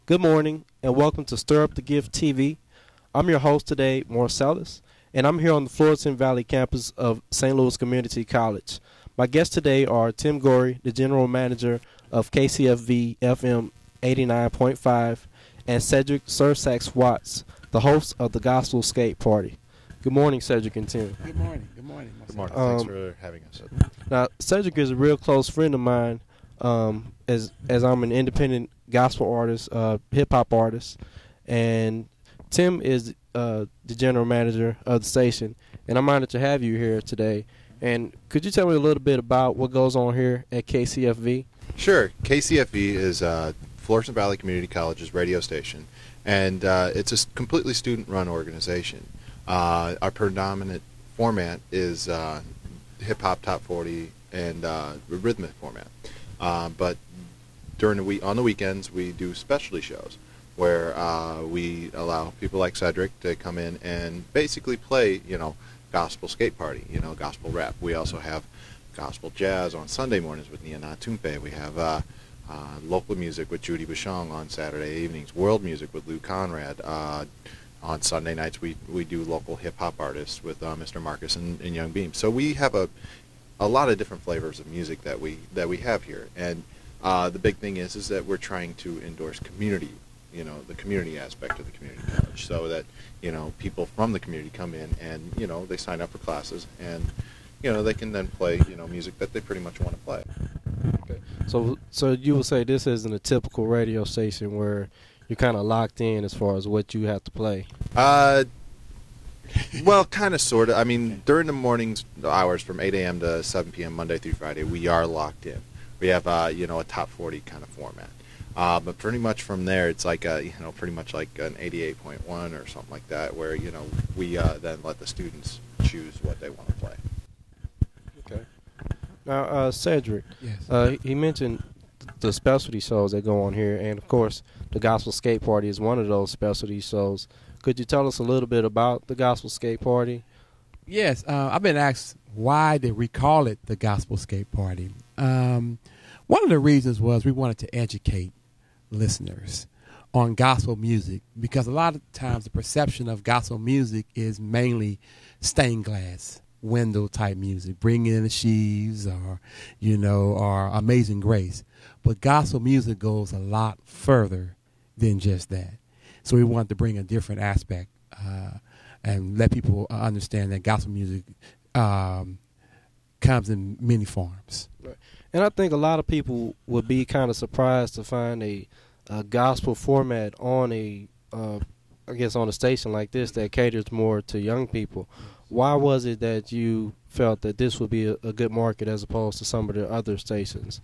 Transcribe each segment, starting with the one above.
Good morning, and welcome to Stir Up the Gift TV. I'm your host today, Marcellus, and I'm here on the Florissant Valley campus of St. Louis Community College. My guests today are Tim Gorry, the general manager of KCFV-FM 89.5, and Cedric Sursax Watts, the host of the Gospel Skate Party. Good morning, Cedric and Tim. Good morning. Good morning. Good morning. Thanks for having us. Now, Cedric is a real close friend of mine, as I'm an independent gospel artist, hip-hop artist, and Tim is the general manager of the station, and I'm honored to have you here today. And could you tell me a little bit about what goes on here at KCFV? Sure. KCFV is Florissant Valley Community College's radio station, and it's a completely student-run organization. Our predominant format is hip-hop top 40 and rhythmic format. But during on the weekends, we do specialty shows where we allow people like Cedric to come in and basically play, gospel skate party, gospel rap. We also have gospel jazz on Sunday mornings with Nia Natumpe. We have local music with Judy Bouchon on Saturday evenings, world music with Lou Conrad. On Sunday nights, we do local hip-hop artists with Mr. Marcus and Young Beam. So we have a lot of different flavors of music that we have here. And the big thing is that we're trying to endorse community, the community aspect of the community college, so that, people from the community come in and, they sign up for classes and, they can then play, music that they pretty much want to play. Okay. So you would say this isn't a typical radio station where you're kind of locked in as far as what you have to play? Well, kind of, sort of. I mean, during the mornings hours from 8 a.m. to 7 p.m. Monday through Friday, we are locked in. We have, a top 40 kind of format. But pretty much from there, it's like pretty much like an 88.1 or something like that, where, we then let the students choose what they want to play. Okay. Now, Cedric, Yes. He mentioned the specialty shows that go on here, and of course, the Gospel Skate Party is one of those specialty shows. Could you tell us a little bit about the Gospel Skate Party? Yes. I've been asked why did we call it the Gospel Skate Party. One of the reasons was we wanted to educate listeners on gospel music, because a lot of times the perception of gospel music is mainly stained glass window type music, Bring In the Sheaves or Amazing Grace. But gospel music goes a lot further than just that. So we wanted to bring a different aspect and let people understand that gospel music comes in many forms. Right. And I think a lot of people would be kind of surprised to find a gospel format on on a station like this that caters more to young people. Why was it that you felt that this would be a good market as opposed to some of the other stations?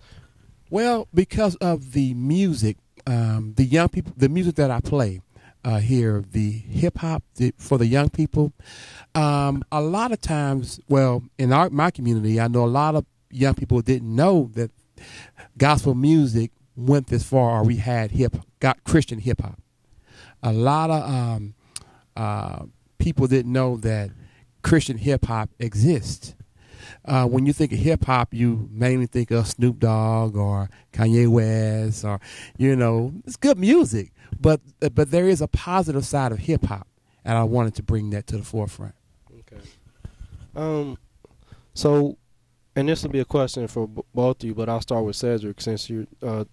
Well, because of the music, the young people, the music that I play here, the hip hop for the young people. A lot of times, well, in my community, I know a lot of young people didn't know that gospel music went this far, or we had Christian hip hop. A lot of people didn't know that Christian hip hop exists. When you think of hip hop, you mainly think of Snoop Dogg or Kanye West, or it's good music, but there is a positive side of hip hop, and I wanted to bring that to the forefront. Okay. So, and this will be a question for both of you, but I'll start with Cedric since you're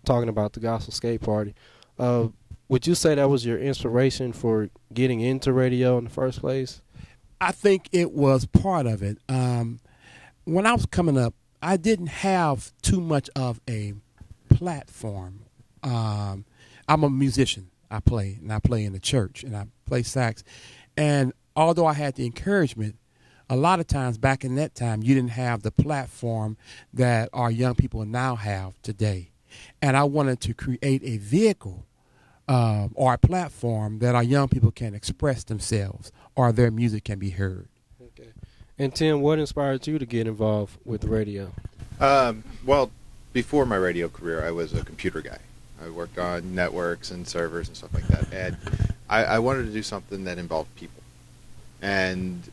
talking about the Gospel Skate Party. Would you say that was your inspiration for getting into radio in the first place? I think it was part of it. When I was coming up, I didn't have too much of a platform. I'm a musician. I play in the church, and I play sax. And although I had the encouragement, a lot of times back in that time, you didn't have the platform that our young people now have today. And I wanted to create a vehicle or a platform that our young people can express themselves or their music can be heard. Okay. And Tim, what inspired you to get involved with the radio? Well, before my radio career, I was a computer guy. I worked on networks and servers and stuff like that. And I wanted to do something that involved people. And,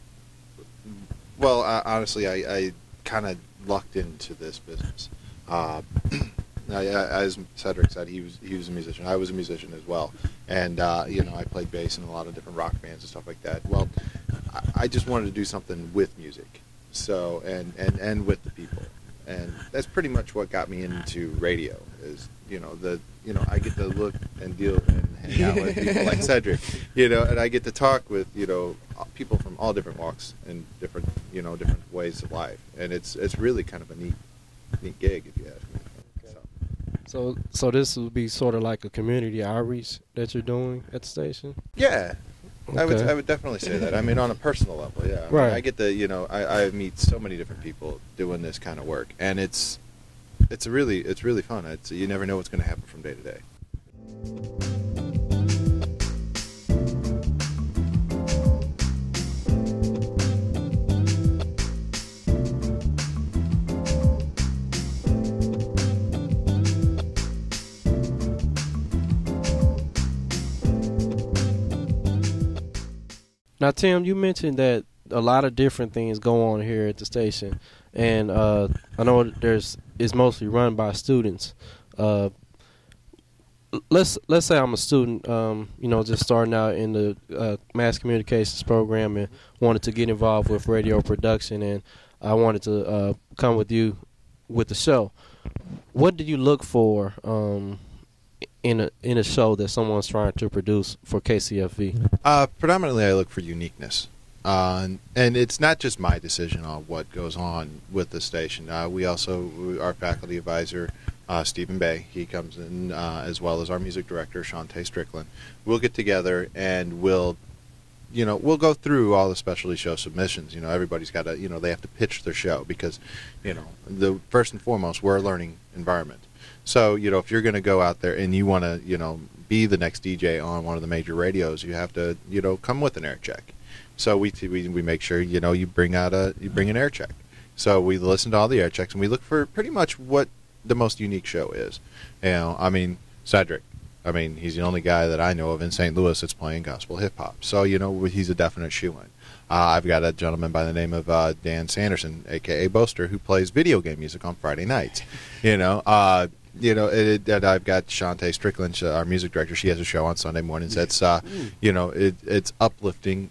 well, honestly, I kind of lucked into this business. As Cedric said, he was a musician. I was a musician as well, and I played bass in a lot of different rock bands and stuff like that. Well, I just wanted to do something with music, so and with the people, and that's pretty much what got me into radio. Is I get to look and deal and hang out with people like Cedric, and I get to talk with people from all different walks and different ways of life, and it's really kind of a neat gig, if you ask me. Okay. So this would be sort of like a community outreach that you're doing at the station? Yeah. Okay. I would definitely say that. I mean, on a personal level, yeah. Right. I get to, I meet so many different people doing this kind of work, and it's really fun. You never know what's going to happen from day to day. Now, Tim, you mentioned that a lot of different things go on here at the station, and I know it's mostly run by students. Let's say I'm a student, just starting out in the mass communications program and wanted to get involved with radio production, and I wanted to come with you with the show. What do you look for in a show that someone's trying to produce for KCFV? Predominantly, I look for uniqueness. And it's not just my decision on what goes on with the station. Our faculty advisor, Stephen Bay, he comes in, as well as our music director, Shantae Strickland. We'll get together and we'll go through all the specialty show submissions. Everybody's got to, they have to pitch their show because, the first and foremost, we're a learning environment. So, if you're going to go out there and you want to, be the next DJ on one of the major radios, you have to, come with an air check. So we make sure, you bring an air check. So we listen to all the air checks and we look for pretty much what the most unique show is. Cedric, he's the only guy that I know of in St. Louis that's playing gospel hip hop. So, he's a definite shoe-in. I've got a gentleman by the name of Dan Sanderson, a.k.a. Boaster, who plays video game music on Friday nights. And I've got Shantae Strickland, our music director. She has a show on Sunday mornings. It's it's uplifting,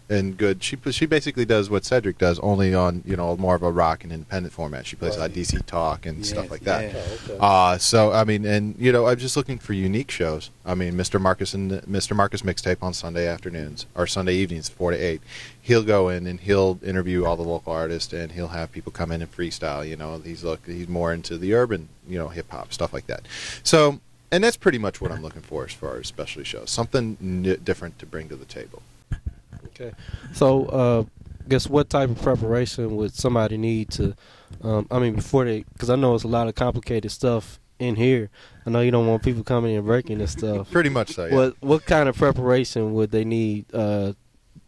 and good. She basically does what Cedric does, only on more of a rock and independent format. She plays DC Talk and stuff like that. Yeah. I'm just looking for unique shows. Mr. Marcus Mixtape on Sunday afternoons or Sunday evenings, 4 to 8. He'll go in and he'll interview all the local artists and he'll have people come in and freestyle. He's more into the urban, hip hop stuff like that. So, and that's pretty much what I'm looking for as far as specialty shows. Something different to bring to the table. Okay. So, guess what type of preparation would somebody need to, before because I know it's a lot of complicated stuff in here. I know you don't want people coming and breaking this stuff. Pretty much so, yeah. What kind of preparation would they need to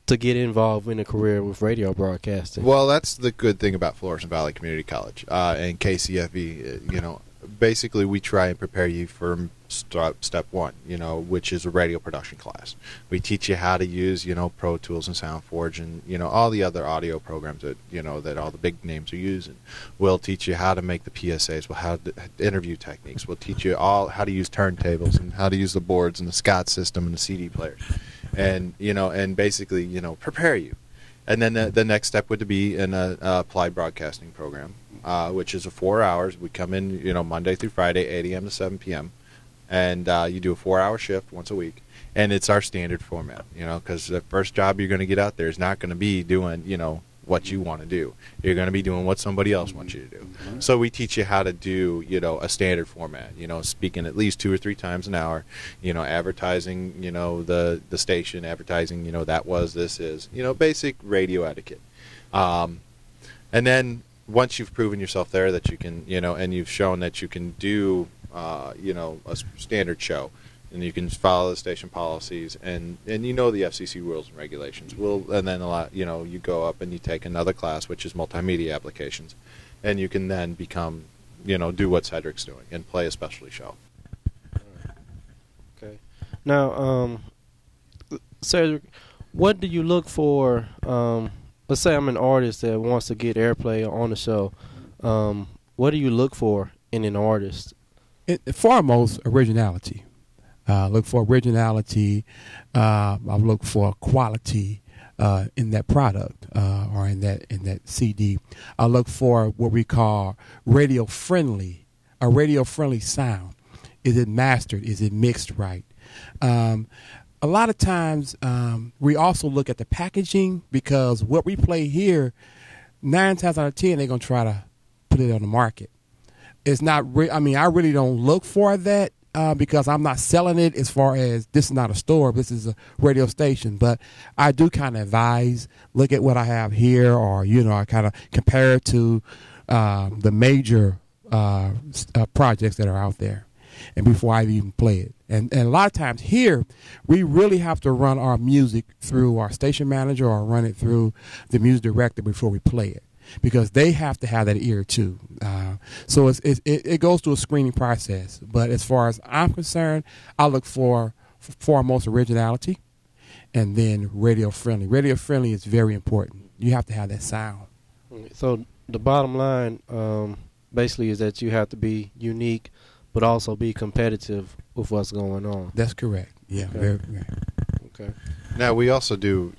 get involved in a career with radio broadcasting? Well, that's the good thing about Florissant Valley Community College and KCFV. Basically we try and prepare you for step one, which is a radio production class. We teach you how to use, Pro Tools and SoundForge and, all the other audio programs that, that all the big names are using. We'll teach you how to make the PSAs, how to interview techniques. We'll teach you all how to use turntables and how to use the boards and the SCOT system and the CD player. And, and basically, prepare you. And then the next step would be an applied broadcasting program, which is 4 hours. We come in, Monday through Friday, 8 a.m. to 7 p.m., and you do a 4-hour shift once a week. And it's our standard format, because the first job you're going to get out there is not going to be doing, what you want to do. You're going to be doing what somebody else wants you to do. Mm-hmm. So we teach you how to do, a standard format, speaking at least 2 or 3 times an hour, advertising, the station, advertising, this is, basic radio etiquette. And then once you've proven yourself there that you can, and you've shown that you can do, a standard show, and you can follow the station policies, and the FCC rules and regulations. And then you go up and you take another class, which is multimedia applications, and you can then become, do what Cedric's doing and play a specialty show. Okay. Now, Cedric, what do you look for? Let's say I'm an artist that wants to get airplay on the show. What do you look for in an artist? Foremost, originality. Look for originality. I look for quality in that product or in that CD. I look for what we call a radio friendly sound. Is it mastered? Is it mixed right? A lot of times we also look at the packaging, because what we play here, 9 times out of 10, they're going to try to put it on the market. It's not. I really don't look for that because I'm not selling it. As far as, this is not a store, this is a radio station. But I do kind of advise, look at what I have here, or I kind of compare it to the major projects that are out there, and before I even play it. And a lot of times here, we really have to run our music through our station manager or run it through the music director before we play it, because they have to have that ear too. So it goes through a screening process. But as far as I'm concerned, I look for foremost originality, and then radio friendly. Radio friendly is very important. You have to have that sound. So the bottom line basically is that you have to be unique, but also be competitive with what's going on. That's correct. Yeah, okay. Very. Okay. Now, we also do,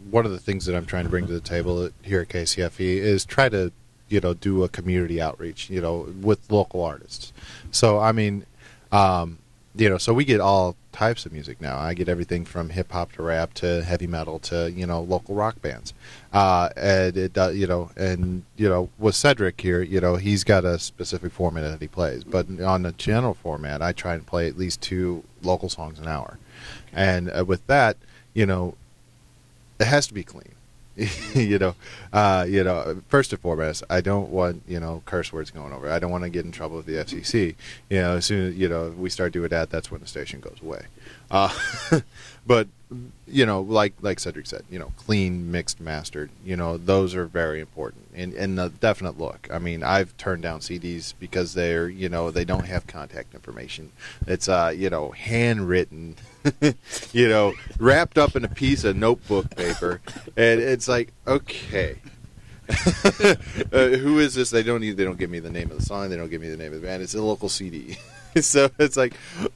one of the things that I'm trying to bring to the table here at KCFE is try to, do a community outreach, with local artists. So, so we get all types of music now. I get everything from hip-hop to rap to heavy metal to, local rock bands. And with Cedric here, he's got a specific format that he plays. But on the general format, I try and play at least 2 local songs an hour. And with that, it has to be clean. First and foremost, I don't want, curse words going over. I don't want to get in trouble with the FCC. As soon as, we start doing that, that's when the station goes away. But, like Cedric said, clean, mixed, mastered, those are very important. And the definite look. I've turned down CDs because they're, they don't have contact information. It's, handwritten, wrapped up in a piece of notebook paper. And it's like, okay. Who is this? They don't give me the name of the song. They don't give me the name of the band. It's a local CD. So it's like,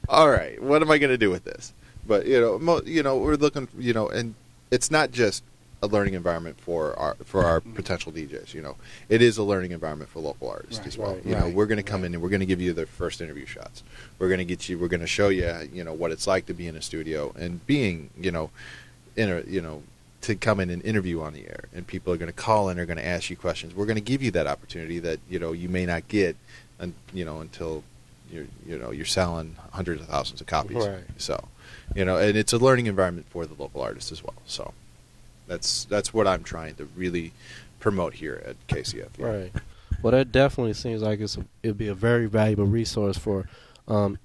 all right, what am I going to do with this? But we're looking, and it's not just a learning environment for our potential DJs. It is a learning environment for local artists as well. We're going to come in and we're going to give you the first interview shots. We're going to show you, what it's like to be in a studio and being, to come in and interview on the air, and people are going to call in, are going to ask you questions. We're going to give you that opportunity that you may not get, until you're selling hundreds of thousands of copies. Right. So, and it's a learning environment for the local artists as well. So, that's what I'm trying to really promote here at KCFV. Right. Well, that definitely seems like it'd be a very valuable resource for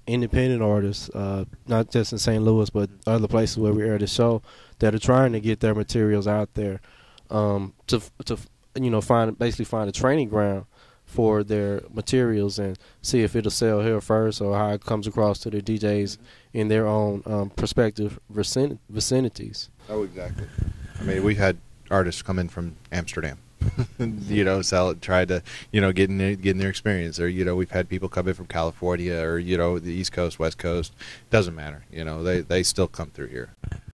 independent artists, not just in St. Louis, but other places where we air the show, that are trying to get their materials out there, to find a training ground for their materials and see if it'll sell here first, or how it comes across to the DJs in their own prospective vicinities. Oh, exactly. We had artists come in from Amsterdam, try to, get in their experience. Or, we've had people come in from California or, the East Coast, West Coast. Doesn't matter. They still come through here.